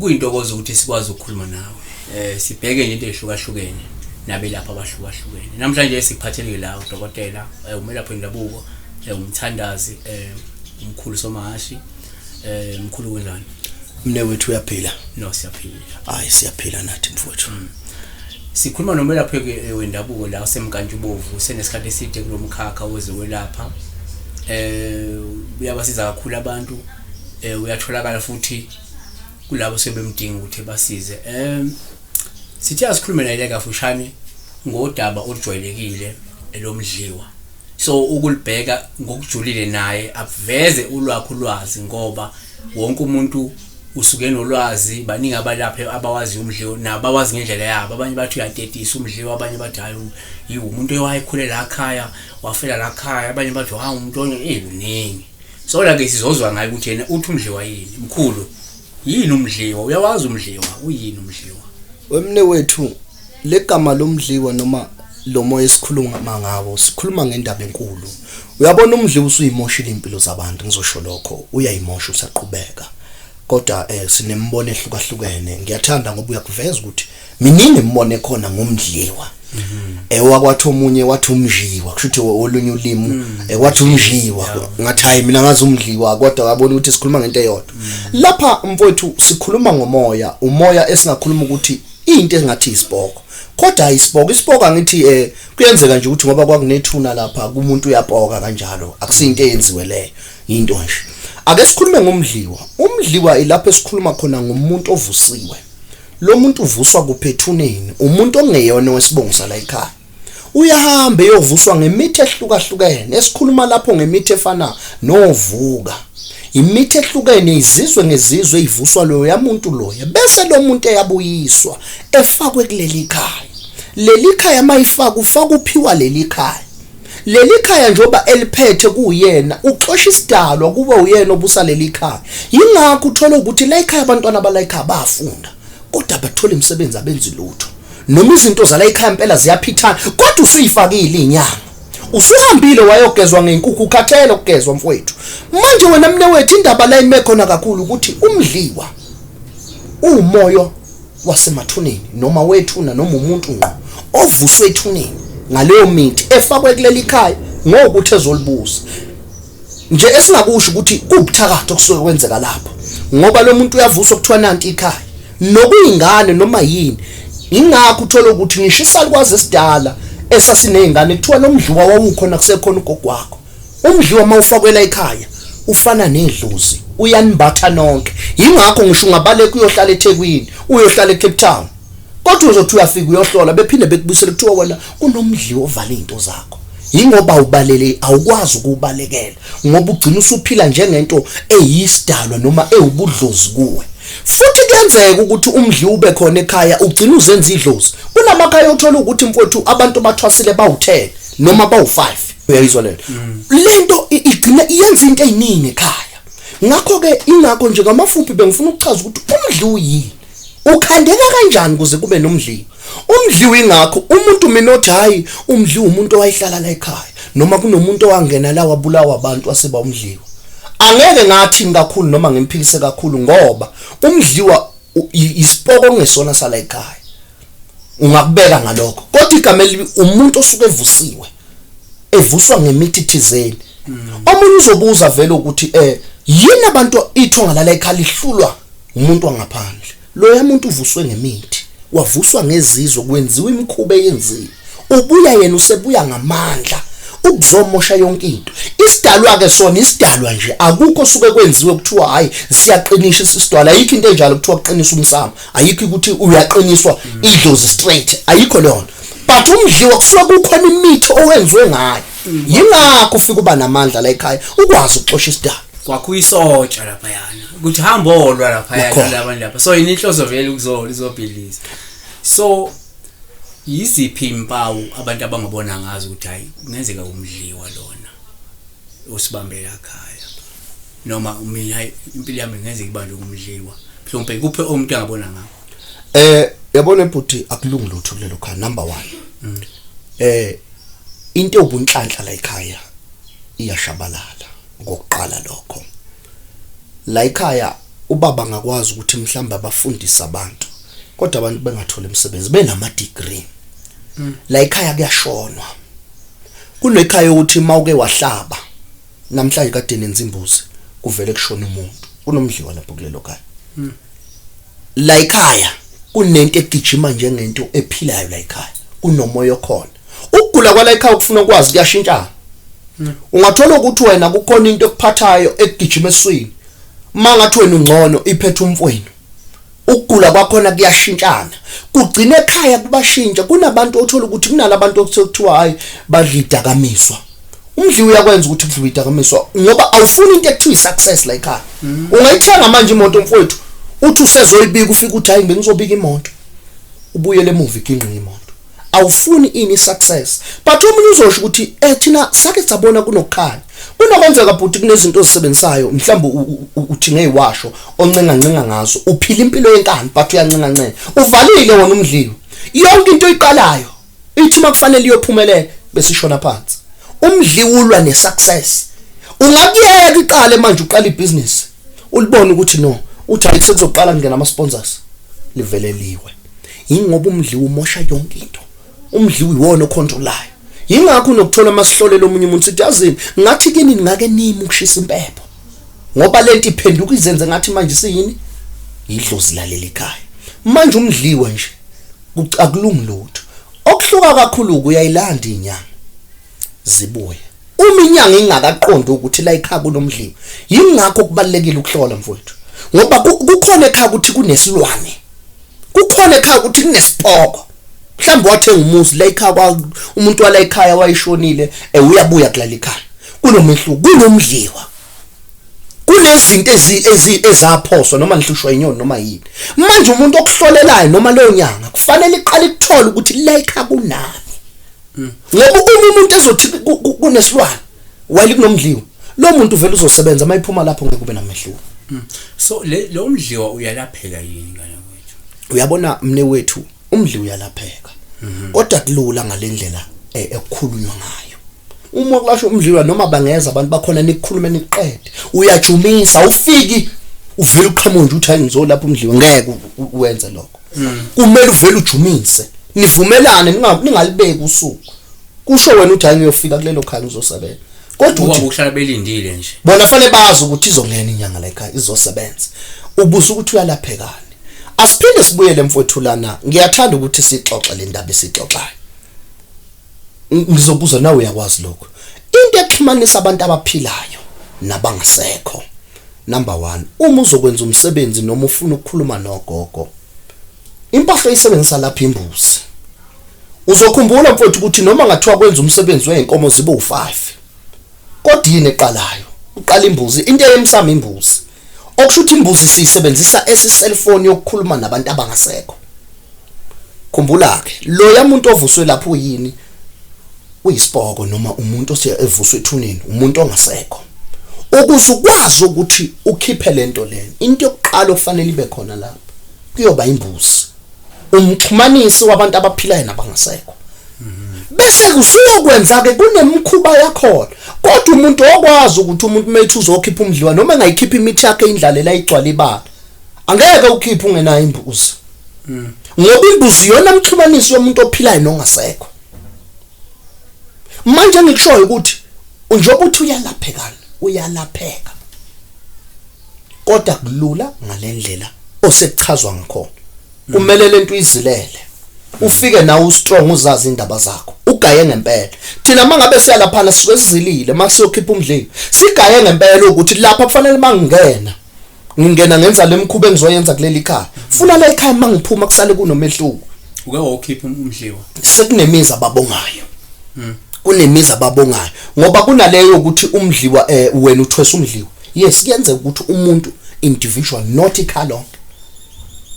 kuyintokozo ukuthi sikwazi ukukhuluma nawe. Sibheke into ehlukahlukene nabelapha abahlukahlukene. Namhlanje sikuphatheleke la udokotela, umelaphi wendabuko, umthandazi, Mkhulu somaHhashi. Mkhulu kunjani? Mne wethu uyaphila? No, siyaphila. Hayi siyaphila nathi mfowethu. Sikhuluma nomelaphi wendabuko la usemkantshubovu, senesikhathi eside kulomkhakha wezokwelapha. Uyabasiza kakhulu abantu. Uyatholakala futhi kulabo sebemdinga ukuthi basize. Sithi asikhulume naye kafushane ngodaba olujwayelekile elomdliwa. So ukulibheka ngokujulile naye aveze ulwakho ulwazi ngoba wonke umuntu usuke nolwazi, baningi abalaphi abawazi umdliwa nabawazi ngendlela yabo. Abanye bathi uyatetisa umdliwa, abanye bathi hayi umuntu owayekhule la ekhaya wafela la ekhaya, abanye bathi ha umuntu oningi. So la ke sizozwa ngaye ukuthi yena uthi umdliwa yini. Mkhulu, yini umdliwa? Uyawazi umdliwa? Uyini umdliwa? Wemne wethu legama lomdliwa noma lo moya esikhuluma ngawo, sikhuluma ngendaba enkulu. Uyabona umdliwa usuyimoshile impilo zabantu, ngizosho lokho, uyayimosha usaqhubeka. Kodwa sinembono ehlukahlukene. Ngiyathanda ngoba uyakuveza ukuthi minini imbono ekhona ngomdliwa. Wakwathi omunye wathi umdliwa, kusho ukuthi olunye ulimi wathi umdliwa. Ngathi hayi mina ngazi umdliwa, kodwa wabona ukuthi sikhuluma ngento eyodwa. Lapha mfowethu sikhuluma ngomoya, umoya esingakhuluma ukuthi into engathi isibhoko. Kodwa isibhoko angithi kuyenzeka nje ukuthi ngoba kwakunethuna lapha kumuntu uyapoka kanjalo, akusinto eyenziwe leyo, into nje. Ake sikhulume ngomdliwa. Umdliwa ilapho esikhuluma khona ngomuntu ovusiwe. Lo muntu uvuswa kuphethuneni, umuntu ongeyona wesibongo sala ekhaya. Uyahamba eyovuswa ngemithi ehlukahlukene. Esikhuluma lapho ngemithi efana novuka. Imithi ehlukene izizwe ngezizwe ivuswa lo yamuntu loya, bese lo muntu eyabuyiswa efakwe kuleli khaya. Leli khaya mayifaka ufaka uphiwa leli khaya. Leli khaya njoba eliphethe kuyena uxosha isidalwa kuba uyena obusa leli khaya. Yingakho uthola ukuthi la ekhaya abantwana bala ekhaya bafunda kodwa bathola imisebenzi abenzi lutho. Noma izinto zala ekhaya impela ziyaphithana kodwa usuyifakile inyanga. Usuhambile wayogezwa ngenkukhu ukhathele ukugezwa mfowethu. Manje wena mne wethu indaba la imekhona kakhulu ukuthi umdliwa umoya wasemathuneni noma wethuna noma umuntu ngqo ovuswe ethuneni ngaleyo mithi efakwe kuleli khaya ngokuthi ezolibusa. Nje esingakusho ukuthi kubuthakatho kusuke kwenzeka lapho ngoba lo muntu uyavuswa kuthiwa nanti ikhaya nokuyingane noma yini. Ingakho uthola ukuthi ngishisa likwazi esidala esasinezingane kuthiwa nomdliwa wawukhona kusekhona ugogo wakho. Umdliwa mawufakwela ekhaya ufana nedlozi, uyanibatha nonke. Yingakho ngisho ungabaleka uyohlala eThekwini, uyohlala eCape Town. Kodwa uzothi uyafika uyohlola bephinde bekubusele kuthiwa wena unomdliwa ovala izinto zakho. Yingoba ubalele awukwazi ukubalekela ngoba ugcina usuphila njengento eyisidalwa noma ewubudlozi kuwe. Futhi kuyenzeka ukuthi umdliwa ube khona ekhaya ugcina uzenza idlozi. Kunamakhaya uthola ukuthi mfowethu abantu bathwasile bawu10 noma bawu5. Uyayizwa lento. Lento igcina iyenza into eziningi ekhaya. Ngakho ke ingakho nje ngamafuphi bengifuna ukuchaza ukuthi umdliwa uyini. Ukhandeka kanjani kuze kube nomdliwa? Umdliwa ingakho umuntu mina othi hayi umdliwa umuntu owayihlala la ekhaya noma kunomuntu owangena la wabulawa abantu waseba umdliwa. Angeke ngathi kakhulu noma ngimphikise kakhulu ngoba umdliwa isipoko ongesona sala ekhaya. Ungakubeka ngalokho. Kodwa igama umuntu osuke evusiwe. Evuswa ngemithi thizeni. Omunye uzobuza vele ukuthi yini abantu ithonga la ekhaya lihlulwa umuntu wangaphandle. Lo yamuntu uvuswe ngemithi, wavuswa ngezizwe kwenziwa imikhuba eyenziwe. Ubuya yena usebuya ngamandla ukuzomosha yonke into. Isidalwa ke sona isidalwa nje akukho suke kwenziwe kuthiwa hayi siyaqinisha isidalwa. Ayikho into enjalo kuthiwa kuqinisa umsamo. Ayikho ukuthi uyaqiniswa idlozi straight. Ayikho leyo. But umdliwa kusuka kukhona imithi owenziwe ngayo. Yingakho ufika uba namandla la ekhaya ukwazi ukuxosha isidalwa. Kwakuyisotsha lapha yana ukuthi hamba olwa lapha yana labantu lapha. So inhloso vele ukuzola izobhilisa. So yiziphi impawu abantu abangabona ngazo ukuthi hayi kungenzeka umdliwa lona usibambela ekhaya noma mina impilo yami ngenzeka ibanje umdliwa mhlawumbe kuphe umuntu angabona ngawo. Yabona bhuti akulungi lutho kulelo khaya. Number 1 into obunhlanhla la ekhaya iyashabalala ngokuqala lokho. La ekhaya ubaba ngakwazi ukuthi mhlamba abafundisa abantu kodwa abantu bengathola imisebenzi benama degree la ekhaya kuyashonwa kunekhaya ukuthi mawuke wahlaba namhlanje kade nenza imbuzi kuvele kushona umuntu kunomdliwa lapho kulelo khaya la ekhaya kunento egijima njengento ephilayo la ekhaya kunomoya khona ukugula kwala ekhaya ukufuna ukwazi kuyashintshana ungathola ukuthi wena kukhona into ekuphathayo egijima eswini mangathi wena ungcono iphethe umfweni ukugula kwakhona kuyashintshana kugcina ekhaya kubashintsha kunabantu othola ukuthi kunalabantu okuthiwa hayi badlidakamiswa umdliwa uyakwenza ukuthi kudlidakamiswa ngoba awufuni into ekuthiwa success la ekhaya ungayithenga manje imoto mfowethu uthi usezoyibika ufika uthi hayi ngizobika imoto ubuyele emuva iginqe imoto awufuni ini success but umuntu uzosho ukuthi thina sake sabona kunokhaya kunokwenzeka bhuti kunezinto ozisebenzisayo mhlawumbe uthi ngeyiwasho oncenga ngazo uphila impilo yenkani but uyancenga uvalile wona umdliwa yonke into oyiqalayo ithi makufanele iyophumelela bese ishona phansi umdliwa ulwa nesuccess ungakuyeka iqale manje uqala ibusiness ulibona ukuthi no uthi hayi sekuzoqala ngena ama sponsors liveleliwe ingoba umdliwa umosha yonke into umdliwa iwona ocontrolayo yingakho unokuthola amasihlolelo omunye umuntu sithi yazini ngathi kini ngake nimi ukushisa impepho ngoba lento iphenduka izenze ngathi manje siyini idlozi lalela ekhaya manje umdliwa nje akulungi lutho okuhluka kakhulu uyayilanda inyanga zibuye uma inyanga ingakaqondi ukuthi la ekhaya kunomdliwa yingakho kubalekile ukuhlola mfowethu ngoba kukhona ekhaya ukuthi kunesilwane kukhona ekhaya ukuthi kunesipoko mhlawumbe wathenga umuzi la ekhaya umuntu wala ekhaya wayishonile uyabuya kulala ekhaya kunomehluko kunomdliwa kunezinto ezaphoswa noma lihlushwa inyoni noma yini manje umuntu okuhlolelayo noma leyo nyanga kufanele iqale ukuthola ukuthi la ekhaya kunani ngoba umuntu ezothi kunesilwane wayile kunomdliwa lo muntu vele uzosebenza mayiphuma lapho ngeke kube namehluko so lo mdliwa uyalapheka yini ngane wethu uyabona mne wethu umdliwa uyalapheka kodwa kulula ngalendlela ekukhulunywa ngayo uma kulasho umdliwa noma bangeza abantu bakhona nikukhuluma niqede uyajumisa ufiki uvela uqhamuka nje uthi hayi ngizolapha umdliwa ngeke uwenze lokho kumele uvele ujumise nivumelane ningalibeki usuku kusho wena uthi hayi ngiyofika kulelo khaya ngizosebenza kodwa uthi ukuhlala belindile nje bona fanele bazi ukuthi izongena inyanga la ekhaya izosebenza ubuza ukuthi uyalaphekani asiphinde sibuyele mfowethu lana ngiyathanda ukuthi sixoxe le ndaba esixoxayo ngizobuza nawe uyakwazi lokho into exhumanisa abantu abaphilayo nabangasekho number 1 uma uzokwenza umsebenzi noma ufuna ukukhuluma nogogo impahla isebenzisa lapha imbuzi uzokhumbula mfowethu ukuthi noma ngathiwa kwenza umsebenzi weenkomo zibe u5 kodwa yini eqalayo uqala imbuzi into eyemsama imbuzi okusho ukuthi imbuzi siyisebenzisa cellphone yokukhuluma nabantu abangasekho khumbula ke lo yamuntu ovuswe lapho uyini uyisipoko noma umuntu osevuswe ethuneni umuntu ongasekho ukuze ukwazi ukuthi ukhiphe lento lena into yokuqala okufanele ibe khona lapho kuyoba imbuzi umxhumanisi wabantu abaphilayo nabangasekho bese kusukwenza ke kunemkhuba yakhona kodwa umuntu okwazi ukuthi umuntu methu uzokhipha umdliwa noma engayikhipha imithi yakhe indlalela igcwala ibala angeke ukhiphe ungenayo imbuzi ngoba imbuzi yona umxhumanisi womuntu ophilayo nongasekho manje ngikushoyo ukuthi njengoba uthi uyalapheka kodwa kulula ngalendlela osekuchazwa ngakhona kumele lento izilele ufike nawe ustrong uzazi indaba zakho ugaye ngempela thina mangabe siyalaphana sisuke sizilile masiyokhipha umdliwa sigaye ngempela ukuthi lapha kufanele ngingena ngenza lemkhuba engizoyenza kuleli khaya funa la ekhaya mangiphuma kusale kunomehluko uke wakhipha umdliwa sekunemiza ababongayo kunemiza ababongayo ngoba kunaleyo ukuthi umdliwa wena uthwesa umdliwa yes kuyenzeka ukuthi umuntu individual not ikhalo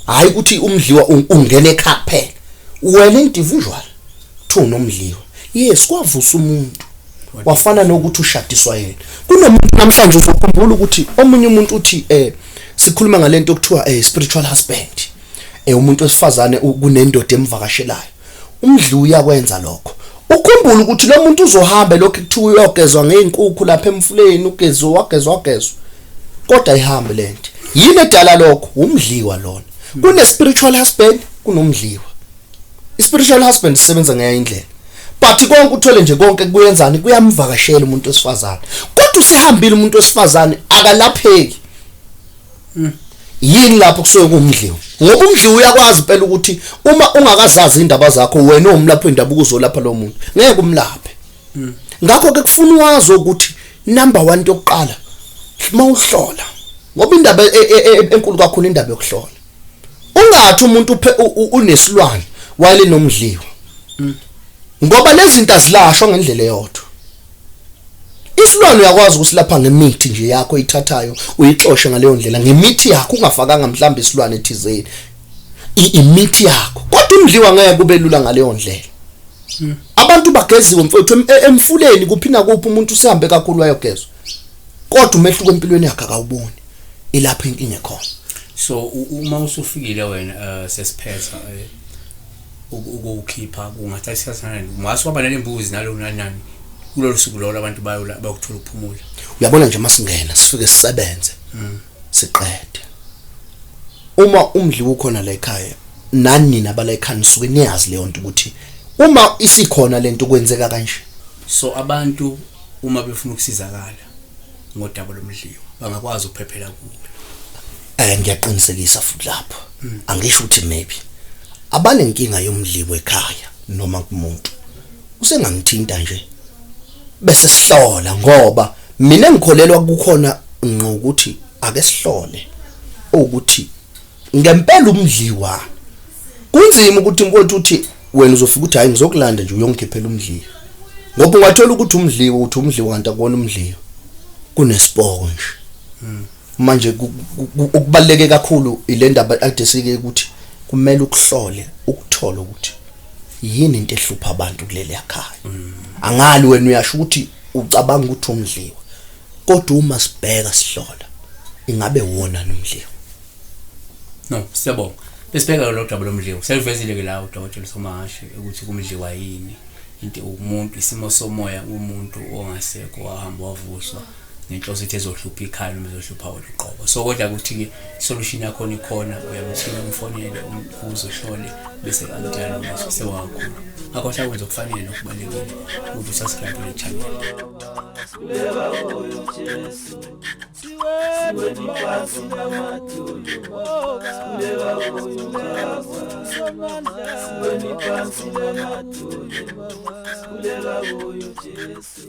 hayi ukuthi umdliwa ungene ekhaya kuphela wena individual thunomdliwa yes kwavusa umuntu wafana nokuthi ushadiswa yena kunomuntu namhlanje uzokhumbula ukuthi omunye umuntu uthi sikhuluma ngalento okuthiwa spiritual husband umuntu wesifazane kunendoda emvakashelayo umdliwa uyakwenza lokho ukhumbula ukuthi lo muntu uzohamba lokho kuthiwa uyogezwa ngeinkukhu lapha emfuleni wagezwa kodwa ihambe lento yini edala lokho umdliwa lona kune spiritual husband kunomdliwa spiritual husband sisebenza ngenye indlela but konke uthole nje konke kuyenzani kuyamvakashela umuntu wesifazane kodwa usehambile umuntu wesifazane akalapheki yini lapho kusuke kumdliwa ngoba umdliwa uyakwazi phela ukuthi uma ungakazazi indaba zakho wena umlapho indaba ukuzolapha lo muntu ngeke umlaphe ngakho ke kufuna wazi ukuthi number 1 yokuqala mawuhlola ngoba indaba enkulu kakhulu indaba yokuhlola ungathi umuntu unesilwane wale nomdliwa ngoba lezi zinto azilashwa ngendlela eyodwa isilwane uyakwazi ukusilapha ngemithi nje yakho oyithathayo uyixoshe ngaleyo ndlela ngemithi yakho ungafakanga mhlawumbe isilwane ethizeni imithi yakho kodwa umdliwa ngeke kube lula ngaleyo ndlela abantu bageziwe mfowethu emfuleni kuphina kuphi umuntu usehambe kakhulu wayogezwa kodwa umehluko empilweni yakhe akawuboni ilapha inkinga khona so uma usufikile wena sesiphetha ukukhipha kungathatha isikhathi ngase waba nalembuzi nalo nani kulolu suku lo abantu bayokuthola ukuphumula uyabona nje masingena sifike sisebenze siqede uma umdliwa ukhona la ekhaya nani nabala ekhaya nisuke niyazi leyo nto ukuthi uma isikhona lento kwenzeka kanje so abantu uma befuna ukusizakala ngodaba lomdliwa bangakwazi ukuphephela kuwe ngiyaqinisekisa futhi lapho angisho ukuthi maybe abanenkinga yomdliwa ekhaya noma kumuntu usengangithinta nje bese sihlola ngoba mina ngikholelwa kukhona ukuthi ake sihlole ukuthi ngempela umdliwa kunzima ukuthi mfowethu uthi wena uzofika uthi hayi ngizokulanda nje uyongikhiphela umdliwa ngoba ungathola ukuthi umdliwa kanti akubona umdliwa kunesipoko nje manje ukubaleke kakhulu ile ndaba ade sike ukuthi kumele ukuhlole ukuthola ukuthi yini into ehlupha abantu kuleli ekhaya angali wena uyasho ukuthi ucabanga ukuthi umdliwa kodwa uma sibheka sihlola ingabe wona nomdliwa no siyabonga besibheka lo daba lomdliwa selvezile ke la udokotela somaHhashi ukuthi kumdliwa yini into umuntu isimo somoya umuntu ongasekho wahamba wavuswa nenhloso ithi ezohlupha ikhaya noma ezohlupha wona uqobo so kodwa ukuthi ke solution yakho ikhona uyabuthina umfonele uzohlole bese kanjalo bese sewakhulu akho hlakwenza okufanele nokubalekile ukuthi usasikhathi le channel Kuleba oyo Jesu siwe niphansi namatulu kuleba oyo Baba siwe niphansi namatulu kuleba oyo Jesu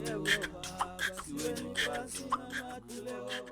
siwe niphansi namatulu